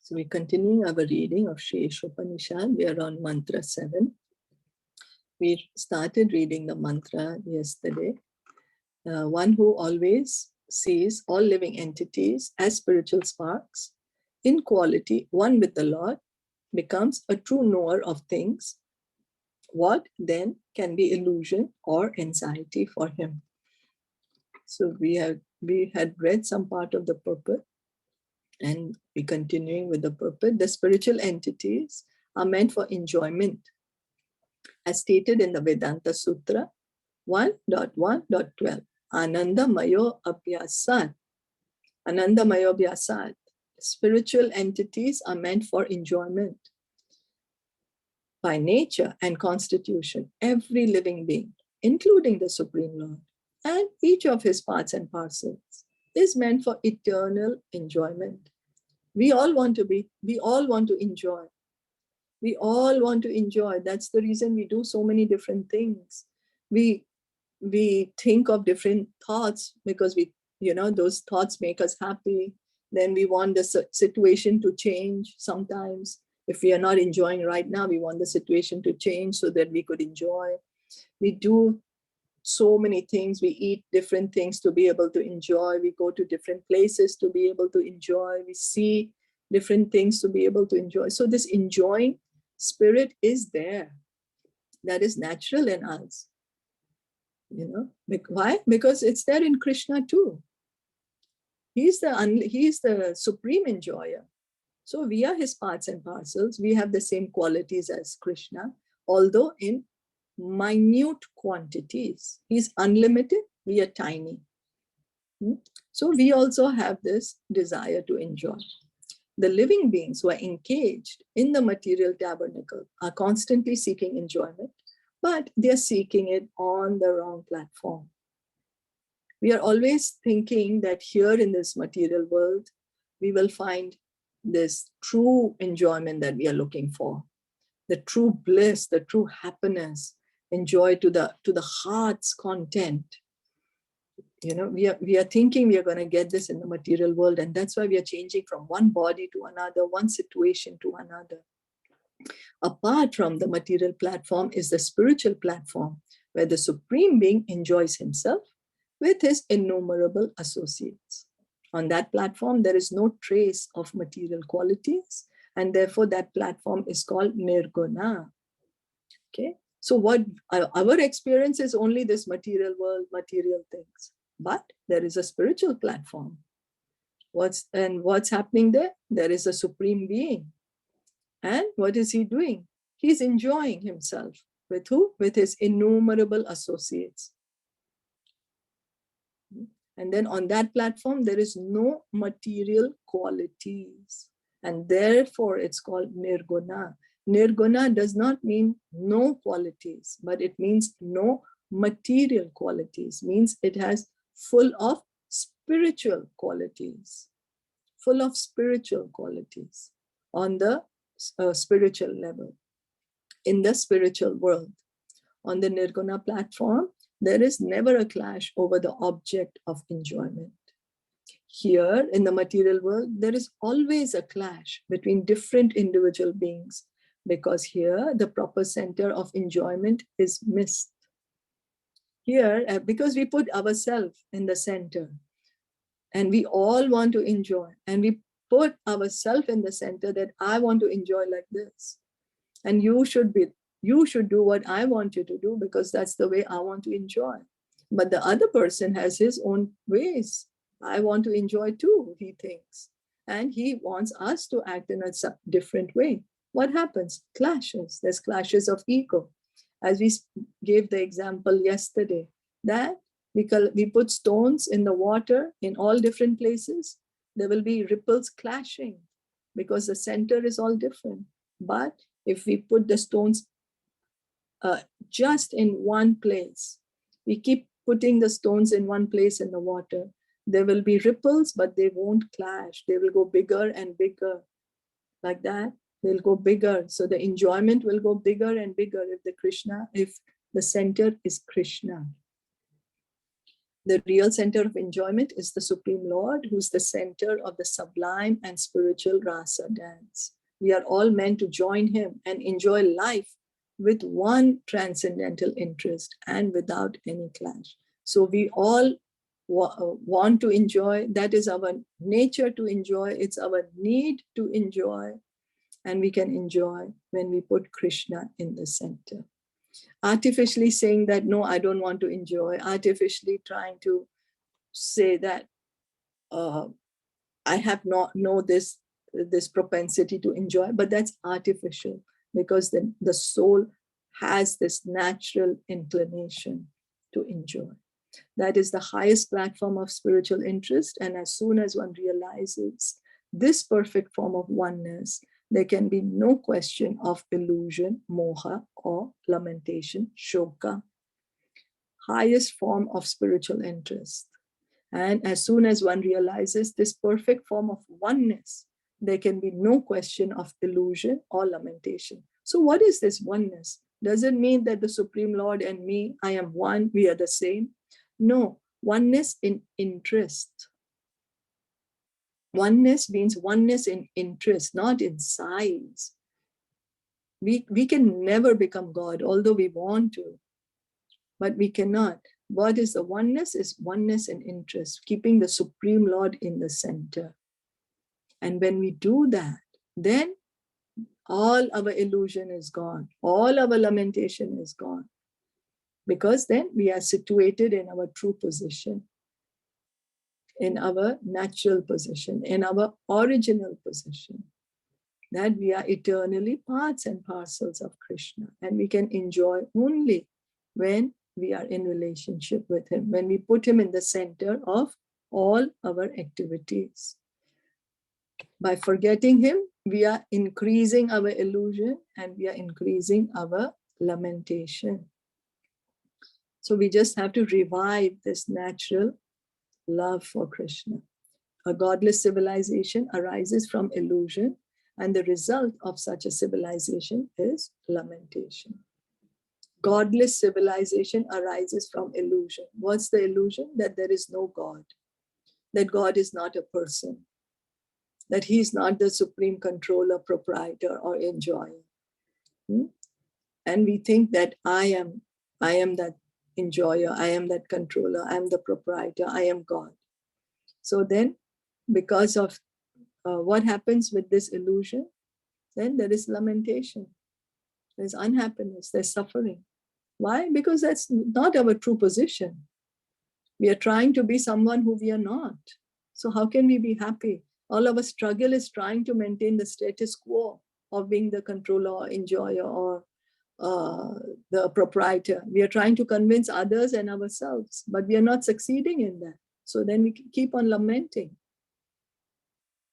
So we're continuing our reading of Sri Isopanishad. We are on mantra 7. We started reading the mantra yesterday. One who always sees all living entities as spiritual sparks, in quality one with the Lord, becomes a true knower of things. What then can be illusion or anxiety for him? So we had read some part of the purport, and we're continuing with the purport. The spiritual entities are meant for enjoyment, as stated in the Vedanta Sutra 1.1.12. Anandamayo Abhyasat. Anandamayo Abhyasat. Spiritual entities are meant for enjoyment. By nature and constitution, every living being, including the Supreme Lord, and each of his parts and parcels, is meant for eternal enjoyment. We all want to enjoy. We all want to enjoy. That's the reason we do so many different things. We think of different thoughts because those thoughts make us happy. Then we want the situation to change sometimes. If we are not enjoying right now, we want the situation to change so that we could enjoy. We do so many things. We eat different things to be able to enjoy. We go to different places to be able to enjoy. We see different things to be able to enjoy. So this enjoying spirit is there. That is natural in us. Why? Because it's there in Krishna too. He's the supreme enjoyer. So we are his parts and parcels. We have the same qualities as Krishna, although in minute quantities. He's unlimited, we are tiny. So we also have this desire to enjoy. The living beings who are engaged in the material tabernacle are constantly seeking enjoyment, but they're seeking it on the wrong platform. We are always thinking that here in this material world, we will find this true enjoyment that we are looking for, the true bliss, the true happiness, enjoy to the heart's content. We are thinking we are going to get this in the material world, and that's why we are changing from one body to another, one situation to another. Apart from the material platform is the spiritual platform, where the Supreme Being enjoys himself with his innumerable associates. On that platform, there is no trace of material qualities, and therefore that platform is called Nirguna. Okay, so what our experience is only this material world, material things, but there is a spiritual platform. What's happening there? There is a Supreme Being, and what is he doing? He's enjoying himself with who? With his innumerable associates. And then on that platform, there is no material qualities. And therefore, it's called Nirguna. Nirguna does not mean no qualities, but it means no material qualities. Means it has full of spiritual qualities. Full of spiritual qualities on the spiritual level, in the spiritual world. On the Nirguna platform, there is never a clash over the object of enjoyment. Here in the material world, there is always a clash between different individual beings, because here the proper center of enjoyment is missed. Here, because we put ourselves in the center, and we all want to enjoy, and we put ourselves in the center that I want to enjoy like this, and you should do what I want you to do because that's the way I want to enjoy. But the other person has his own ways. I want to enjoy too, he thinks. And he wants us to act in a different way. What happens? Clashes. There's clashes of ego. As we gave the example yesterday, that we put stones in the water in all different places, there will be ripples clashing because the center is all different. But if we put the stones just in one place, we keep putting the stones in one place in the water, there will be ripples, but they won't clash. They will go bigger and bigger. Like that, they'll go bigger. So the enjoyment will go bigger and bigger if the center is Krishna. The real center of enjoyment is the Supreme Lord, who's the center of the sublime and spiritual rasa dance. We are all meant to join him and enjoy life with one transcendental interest and without any clash. So we all want to enjoy. That is our nature to enjoy. It's our need to enjoy. And we can enjoy when we put Krishna in the center. Artificially saying that, no, I don't want to enjoy. Artificially trying to say that I have this propensity to enjoy, but that's artificial, because the soul has this natural inclination to enjoy. That is the highest platform of spiritual interest. And as soon as one realizes this perfect form of oneness, there can be no question of illusion, moha, or lamentation, shoka. Highest form of spiritual interest. And as soon as one realizes this perfect form of oneness, there can be no question of illusion or lamentation. So what is this oneness? Does it mean that the Supreme Lord and me, I am one, we are the same? No, oneness in interest. Oneness means oneness in interest, not in size. We can never become God, although we want to, but we cannot. What is the oneness? Is oneness in interest, keeping the Supreme Lord in the center. And when we do that, then all our illusion is gone. All our lamentation is gone. Because then we are situated in our true position, in our natural position, in our original position, that we are eternally parts and parcels of Krishna. And we can enjoy only when we are in relationship with him, when we put him in the center of all our activities. By forgetting him, we are increasing our illusion and we are increasing our lamentation. So we just have to revive this natural love for Krishna. A godless civilization arises from illusion, and the result of such a civilization is lamentation. Godless civilization arises from illusion. What's the illusion? That there is no God, that God is not a person, that he is not the supreme controller, proprietor, or enjoyer. And we think that I am that enjoyer, I am that controller, I am the proprietor, I am God. So then, because of what happens with this illusion, then there is lamentation, there's unhappiness, there's suffering. Why? Because that's not our true position. We are trying to be someone who we are not. So how can we be happy? All our struggle is trying to maintain the status quo of being the controller or enjoyer or the proprietor. We are trying to convince others and ourselves, but we are not succeeding in that. So then we keep on lamenting.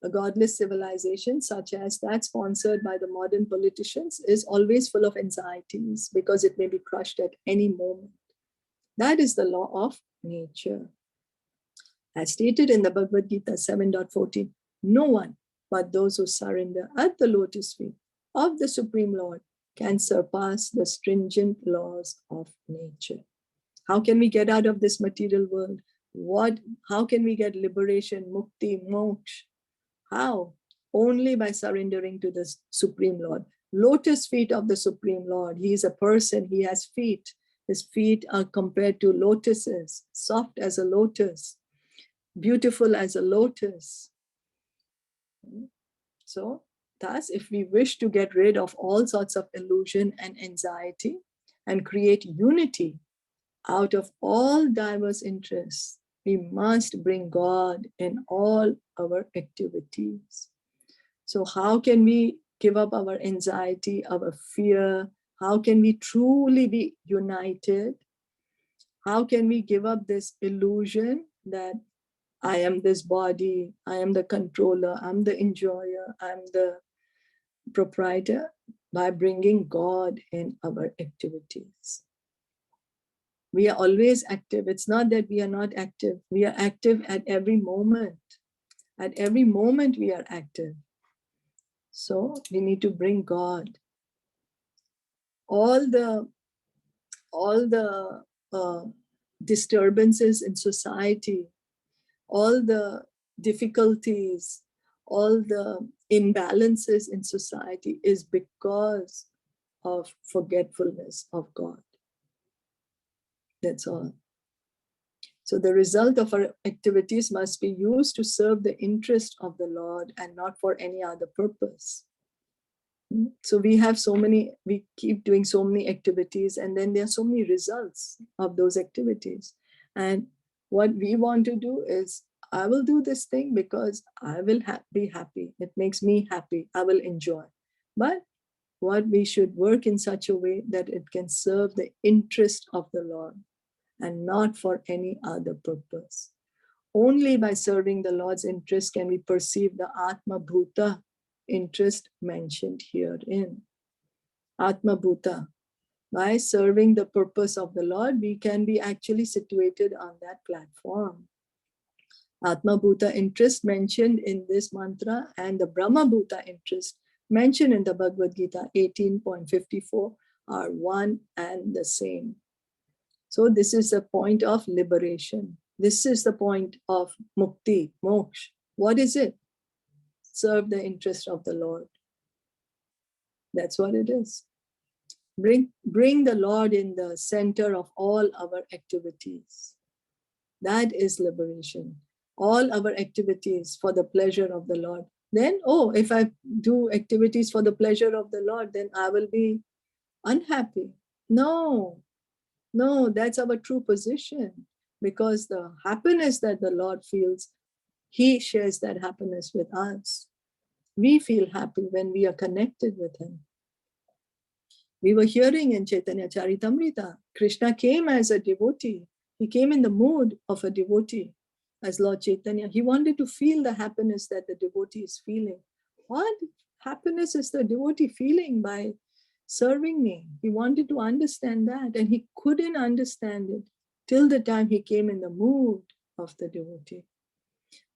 A godless civilization, such as that sponsored by the modern politicians, is always full of anxieties because it may be crushed at any moment. That is the law of nature. As stated in the Bhagavad Gita 7.14, no one but those who surrender at the lotus feet of the Supreme Lord can surpass the stringent laws of nature. How can we get out of this material world? How can we get liberation, mukti, moksha? How? Only by surrendering to the Supreme Lord. Lotus feet of the Supreme Lord. He is a person, he has feet. His feet are compared to lotuses, soft as a lotus, beautiful as a lotus. So, thus, if we wish to get rid of all sorts of illusion and anxiety and create unity out of all diverse interests, we must bring God in all our activities. So how can we give up our anxiety, our fear? How can we truly be united? How can we give up this illusion that I am this body, I am the controller, I'm the enjoyer, I'm the proprietor? By bringing God in our activities. We are always active. It's not that we are not active. We are active at every moment. At every moment we are active. So we need to bring God. All the disturbances in society, all the difficulties, all the imbalances in society is because of forgetfulness of God. That's all. So the result of our activities must be used to serve the interest of the Lord and not for any other purpose. So we keep doing so many activities, and then there are so many results of those activities. And what we want to do is, I will do this thing because I will be happy. It makes me happy. I will enjoy. But what we should work in such a way that it can serve the interest of the Lord and not for any other purpose. Only by serving the Lord's interest can we perceive the Atma Bhuta interest mentioned herein. Atma Bhuta. By serving the purpose of the Lord, we can be actually situated on that platform. Atma Bhuta interest mentioned in this mantra and the Brahma Bhuta interest mentioned in the Bhagavad Gita 18.54 are one and the same. So this is the point of liberation. This is the point of mukti, moksha. What is it? Serve the interest of the Lord. That's what it is. Bring the Lord in the center of all our activities. That is liberation. All our activities for the pleasure of the Lord. Then, if I do activities for the pleasure of the Lord, then I will be unhappy. No, that's our true position. Because the happiness that the Lord feels, He shares that happiness with us. We feel happy when we are connected with Him. We were hearing in Caitanya Caritamrta, Krishna came as a devotee. He came in the mood of a devotee as Lord Chaitanya. He wanted to feel the happiness that the devotee is feeling. What happiness is the devotee feeling by serving me? He wanted to understand that, and he couldn't understand it till the time he came in the mood of the devotee.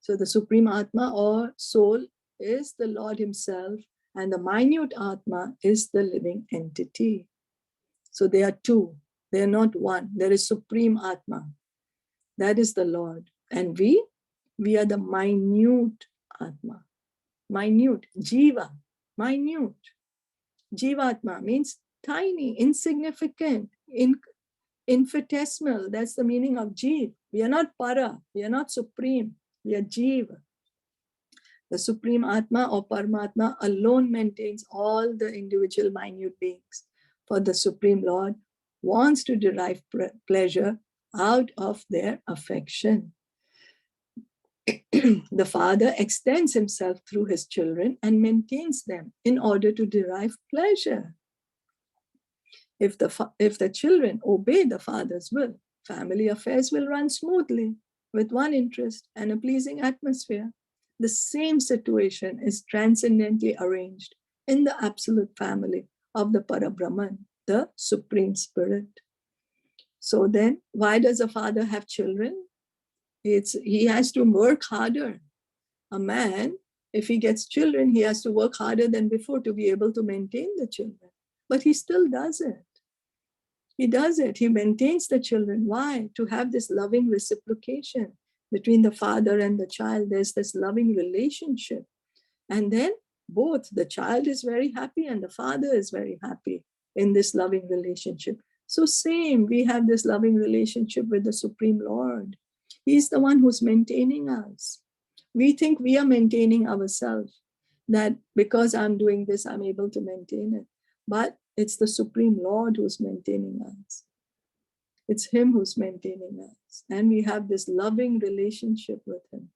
So the Supreme Atma or soul is the Lord Himself, and the minute Atma is the living entity. So they are two, they are not one. There is Supreme Atma, that is the Lord. And we are the minute Atma, minute, Jiva, minute. Jivatma means tiny, insignificant, infinitesimal. That's the meaning of Jiva. We are not Para, we are not Supreme, we are Jiva. The Supreme Atma or Paramatma alone maintains all the individual minute beings. For the Supreme Lord wants to derive pleasure out of their affection. The Father extends Himself through His children and maintains them in order to derive pleasure. If the children obey the Father's will, family affairs will run smoothly with one interest and a pleasing atmosphere. The same situation is transcendently arranged in the absolute family of the Parabrahman, the Supreme Spirit. So then, why does a father have children? He has to work harder. A man, if he gets children, he has to work harder than before to be able to maintain the children. But he still does it. He does it. He maintains the children. Why? To have this loving reciprocation between the father and the child. There's this loving relationship. And then both the child is very happy and the father is very happy in this loving relationship. So same, we have this loving relationship with the Supreme Lord. He's the one who's maintaining us. We think we are maintaining ourselves, that because I'm doing this, I'm able to maintain it. But it's the Supreme Lord who's maintaining us. It's Him who's maintaining us. And we have this loving relationship with Him.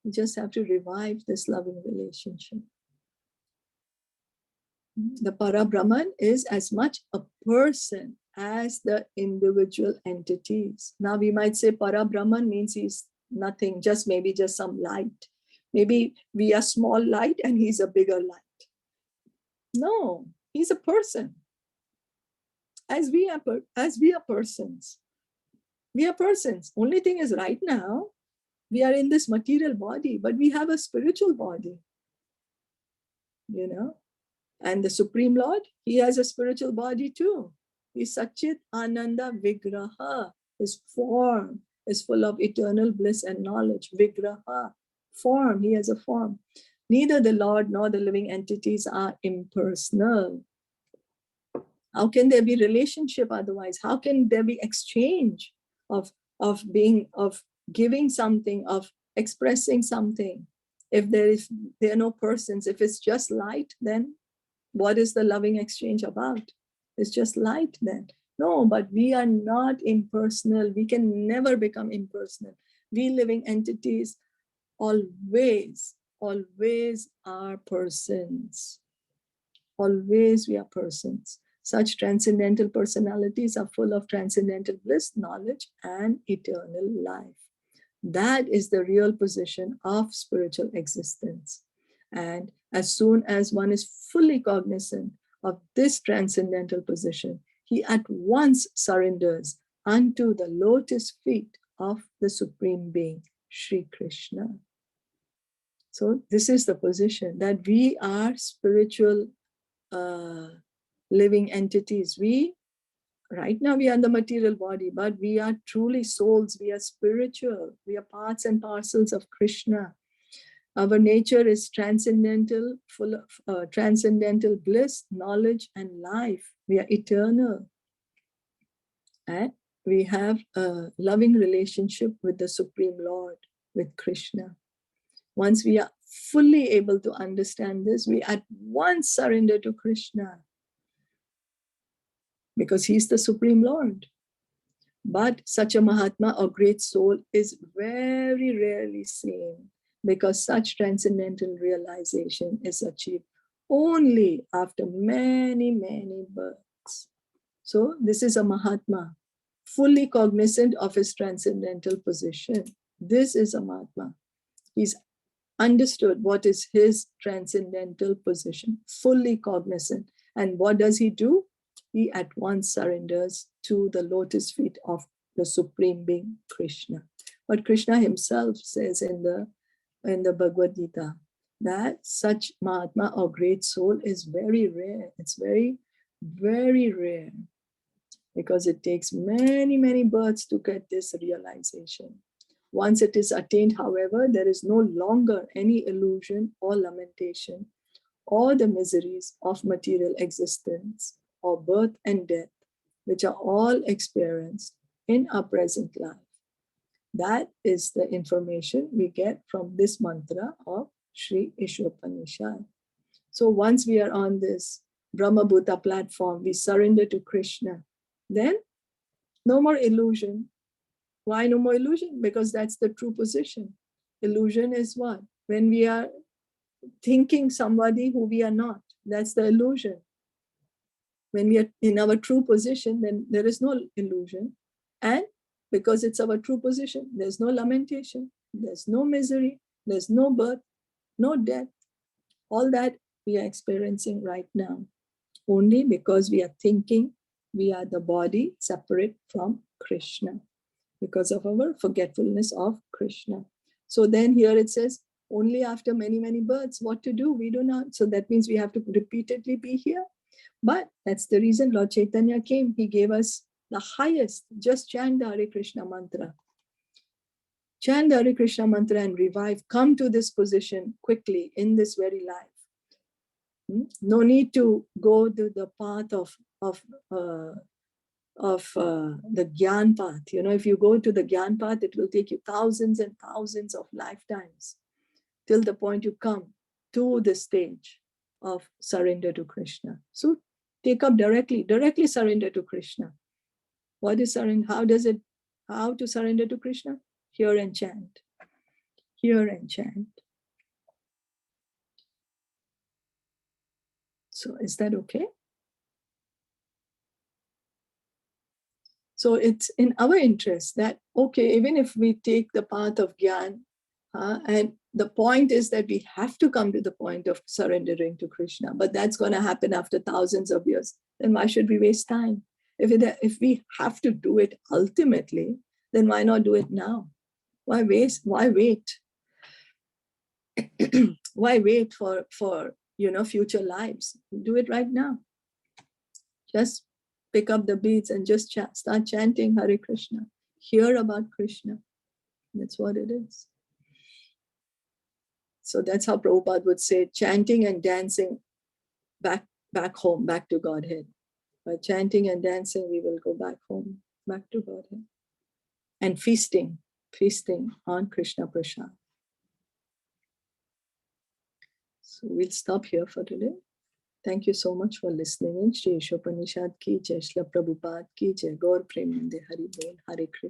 We just have to revive this loving relationship. The Parabrahman is as much a person as the individual entities. Now we might say Parabrahman means he's nothing, maybe just some light. Maybe we are small light and he's a bigger light. No, he's a person. As we are persons. We are persons. Only thing is right now, we are in this material body, but we have a spiritual body. And the Supreme Lord, He has a spiritual body too. He's Satchit Ananda Vigraha. His form is full of eternal bliss and knowledge. Vigraha, form, he has a form. Neither the Lord nor the living entities are impersonal. How can there be relationship otherwise? How can there be exchange of giving something, of expressing something? If there are no persons, if it's just light, then what is the loving exchange about? It's just light then. No, but we are not impersonal. We can never become impersonal. We living entities always are persons. Always we are persons. Such transcendental personalities are full of transcendental bliss, knowledge, and eternal life. That is the real position of spiritual existence. And as soon as one is fully cognizant of this transcendental position, he at once surrenders unto the lotus feet of the Supreme Being, Sri Krishna. So this is the position that we are spiritual living entities. Right now we are in the material body, but we are truly souls. We are spiritual. We are parts and parcels of Krishna. Our nature is transcendental, full of transcendental bliss, knowledge, and life. We are eternal. And we have a loving relationship with the Supreme Lord, with Krishna. Once we are fully able to understand this, we at once surrender to Krishna, because he's the Supreme Lord. But such a Mahatma or great soul is very rarely seen, because such transcendental realization is achieved only after many, many births. So this is a Mahatma, fully cognizant of his transcendental position. This is a Mahatma. He's understood what is his transcendental position, fully cognizant. And what does he do? He at once surrenders to the lotus feet of the Supreme Being, Krishna. But Krishna himself says in the Bhagavad Gita that such Mahatma or great soul is very rare. It's very, very rare, because it takes many, many births to get this realization. Once it is attained, however, there is no longer any illusion or lamentation or the miseries of material existence or birth and death, which are all experienced in our present life. That is the information we get from this mantra of Sri Isopanishad. So once we are on this Brahma-Bhuta platform, we surrender to Krishna, then no more illusion. Why no more illusion? Because that's the true position. Illusion is what? When we are thinking somebody who we are not. That's the illusion. When we are in our true position, then there is no illusion. And because it's our true position, there's no lamentation, there's no misery, there's no birth, no death. All that we are experiencing right now, only because we are thinking we are the body separate from Krishna, because of our forgetfulness of Krishna. So then here it says, only after many, many births, what to do? We do not. So that means we have to repeatedly be here. But that's the reason Lord Caitanya came. He gave us the highest. Just chant the Hare Krishna mantra. Chant the Hare Krishna mantra and revive. Come to this position quickly in this very life. No need to go to the path of the Gyan path. You know, if you go to the Gyan path, it will take you thousands and thousands of lifetimes till the point you come to the stage of surrender to Krishna. So take up directly surrender to Krishna. What is surrender? How to surrender to Krishna? Hear and chant. Hear and chant. So is that okay? So it's in our interest that, okay, even if we take the path of Gyan, and the point is that we have to come to the point of surrendering to Krishna, but that's going to happen after thousands of years. Then why should we waste time? If we have to do it ultimately, then why not do it now? Why waste? Why wait? Why wait for future lives? Do it right now. Just pick up the beads and just start chanting Hare Krishna. hear about Krishna. That's what it is. So that's how Prabhupada would say, chanting and dancing back home, back to Godhead. By chanting and dancing, we will go back home, back to Godhead. And feasting on Krishna Prasad. So we'll stop here for today. Thank you so much for listening in. Shri Isopanishad ki jai, Shri Prabhupada ki jai, Gaur Premanande, Hari Bol, Hare Krishna.